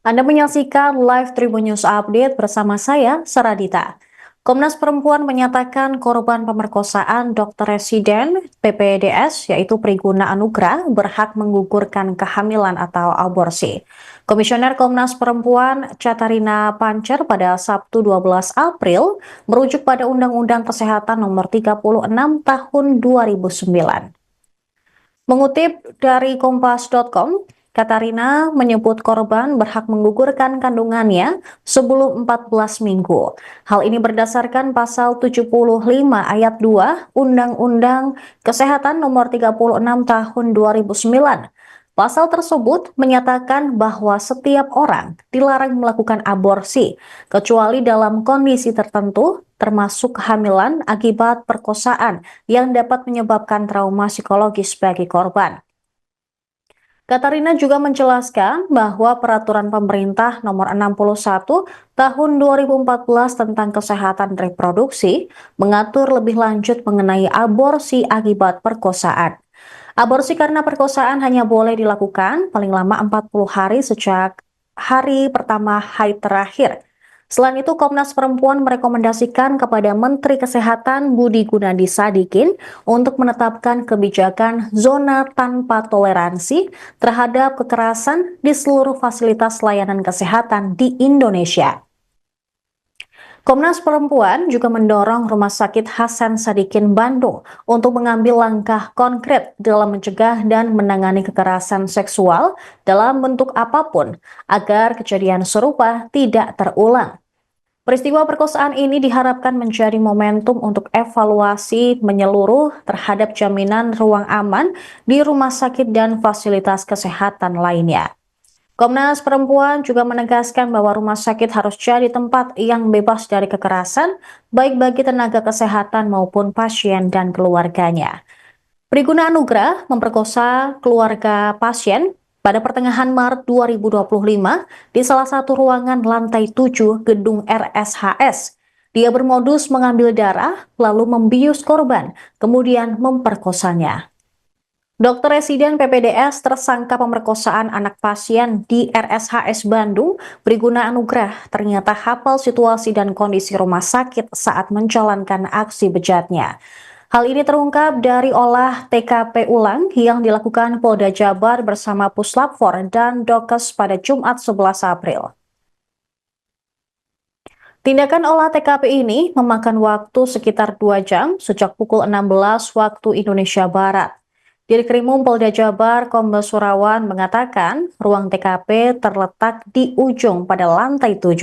Anda menyaksikan live Tribun News Update bersama saya, Saradita. Komnas Perempuan menyatakan korban pemerkosaan dokter residen PPDS, yaitu Priguna Anugrah, berhak menggugurkan kehamilan atau aborsi. Komisioner Komnas Perempuan Catarina Pancer pada Sabtu 12 April merujuk pada Undang-Undang Kesehatan Nomor 36 Tahun 2009. Mengutip dari kompas.com, Katarina menyebut korban berhak menggugurkan kandungannya sebelum 14 minggu. Hal ini berdasarkan pasal 75 ayat 2 Undang-Undang Kesehatan Nomor 36 Tahun 2009. Pasal tersebut menyatakan bahwa setiap orang dilarang melakukan aborsi, kecuali dalam kondisi tertentu, termasuk kehamilan akibat perkosaan yang dapat menyebabkan trauma psikologis bagi korban. Katarina juga menjelaskan bahwa peraturan pemerintah nomor 61 tahun 2014 tentang kesehatan reproduksi mengatur lebih lanjut mengenai aborsi akibat perkosaan. Aborsi karena perkosaan hanya boleh dilakukan paling lama 40 hari sejak hari pertama haid terakhir. Selain itu, Komnas Perempuan merekomendasikan kepada Menteri Kesehatan Budi Gunadi Sadikin untuk menetapkan kebijakan zona tanpa toleransi terhadap kekerasan di seluruh fasilitas layanan kesehatan di Indonesia. Komnas Perempuan juga mendorong Rumah Sakit Hasan Sadikin Bandung untuk mengambil langkah konkret dalam mencegah dan menangani kekerasan seksual dalam bentuk apapun agar kejadian serupa tidak terulang. Peristiwa perkosaan ini diharapkan menjadi momentum untuk evaluasi menyeluruh terhadap jaminan ruang aman di rumah sakit dan fasilitas kesehatan lainnya. Komnas Perempuan juga menegaskan bahwa rumah sakit harus jadi tempat yang bebas dari kekerasan, baik bagi tenaga kesehatan maupun pasien dan keluarganya. Priguna Anugrah memperkosa keluarga pasien pada pertengahan Maret 2025 di salah satu ruangan lantai 7 gedung RSHS. Dia bermodus mengambil darah, lalu membius korban, kemudian memperkosanya. Dokter residen PPDS tersangka pemerkosaan anak pasien di RSHS Bandung, Priguna Anugrah, ternyata hafal situasi dan kondisi rumah sakit saat menjalankan aksi bejatnya. Hal ini terungkap dari olah TKP ulang yang dilakukan Polda Jabar bersama Puslap 4 dan Dokes pada Jumat 11 April. Tindakan olah TKP ini memakan waktu sekitar 2 jam sejak pukul 16 waktu Indonesia Barat. Dirkrimum Polda Jabar Kombes Surawan mengatakan ruang TKP terletak di ujung pada lantai 7.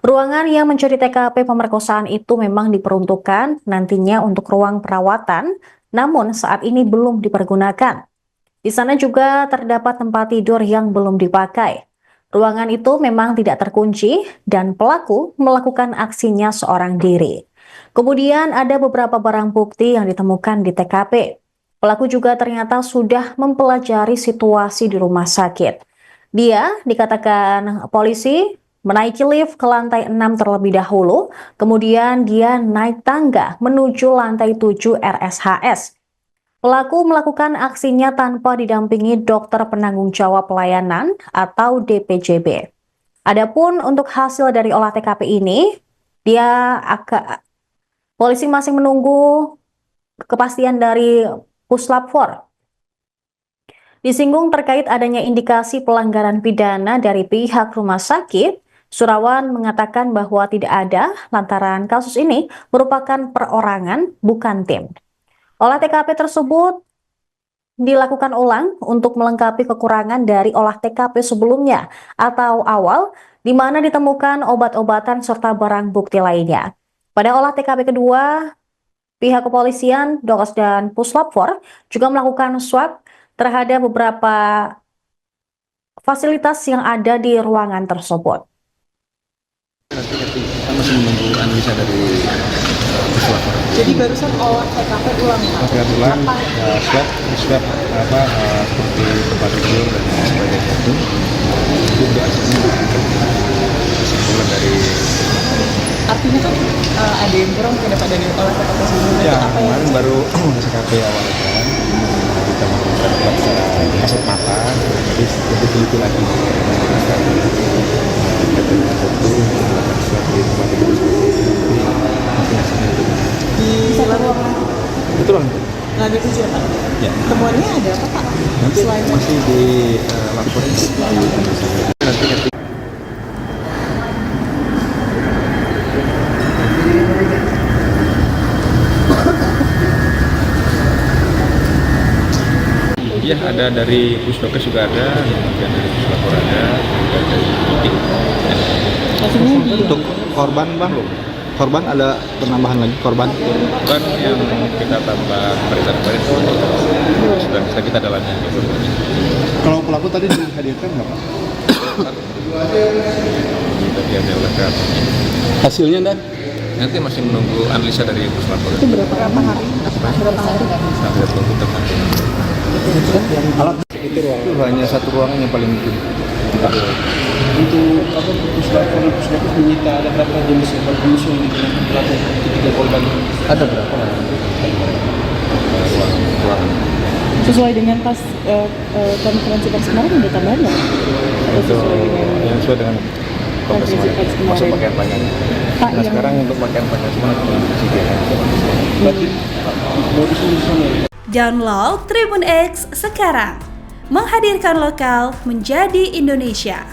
Ruangan yang menjadi TKP pemerkosaan itu memang diperuntukkan nantinya untuk ruang perawatan, namun saat ini belum dipergunakan. Di sana juga terdapat tempat tidur yang belum dipakai. Ruangan itu memang tidak terkunci dan pelaku melakukan aksinya seorang diri. Kemudian ada beberapa barang bukti yang ditemukan di TKP. Pelaku juga ternyata sudah mempelajari situasi di rumah sakit. Dia dikatakan polisi menaiki lift ke lantai 6 terlebih dahulu, kemudian dia naik tangga menuju lantai 7 RSHS. Pelaku melakukan aksinya tanpa didampingi dokter penanggung jawab pelayanan atau DPJB. Adapun untuk hasil dari olah TKP ini, polisi masih menunggu kepastian dari Puslap 4. Disinggung terkait adanya indikasi pelanggaran pidana dari pihak rumah sakit, Surawan mengatakan bahwa tidak ada lantaran kasus ini merupakan perorangan bukan tim. Olah TKP tersebut dilakukan ulang untuk melengkapi kekurangan dari olah TKP sebelumnya atau awal di mana ditemukan obat-obatan serta barang bukti lainnya. Pada olah TKP kedua, pihak kepolisian, Dokes dan Puslap 4 juga melakukan swab terhadap beberapa fasilitas yang ada di ruangan tersebut. Kita masih menunggu analisa dari Puslap 4. Jadi barusan olah TKP ulang, Pak? TKP ulang, swab seperti tempat tidur dan sebagainya itu untuk hasilnya kesimpulan dari. Artinya kan ada yang kurang mungkin pada dari olah TKP sebelumnya. Ya, kemarin baru TKP awal aja. Kita melakukan secara kasat mata, jadi lebih teliti lagi. Tanggal 7 ya Pak? Ya. Temuannya ada apa Pak? Nanti Selain masih dilaporin nanti. Iya, ada dari Pusdokes juga ada, kemudian dari Puslapor ada, kemudian dari tim. hasilnya di Untuk korban bang, korban ada penambahan lagi korban. Kan yang kita tambah pemeriksaan kemarin sudah bisa kita dalami. Kalau pelaku tadi dihadirkan nggak pak? Tadi ada oleh kami. Hasilnya dan Nanti masih menunggu analisa dari Puslapor. itu berapa hari? Berapa hari? Sampai tunggu teman. alat itu hanya satu ruangan yang paling mungkin. Untuk apa puskesmas menyita ada berapa jenis obat bius yang digunakan pelaku ketiga korban? Ada berapa? Ruangan. Sesuai dengan pas konferensi pers kemarin ada tambahan nggak? Atau Itu sesuai dengan yang sesuai dengan konferensi pers masuk kemarin? pakaian-pakaian. Pak, Nah yang sekarang untuk pakaian-pakaian semua kita disediakan. Berarti modusnya di sana ya? Download Tribun X sekarang, menghadirkan lokal menjadi Indonesia.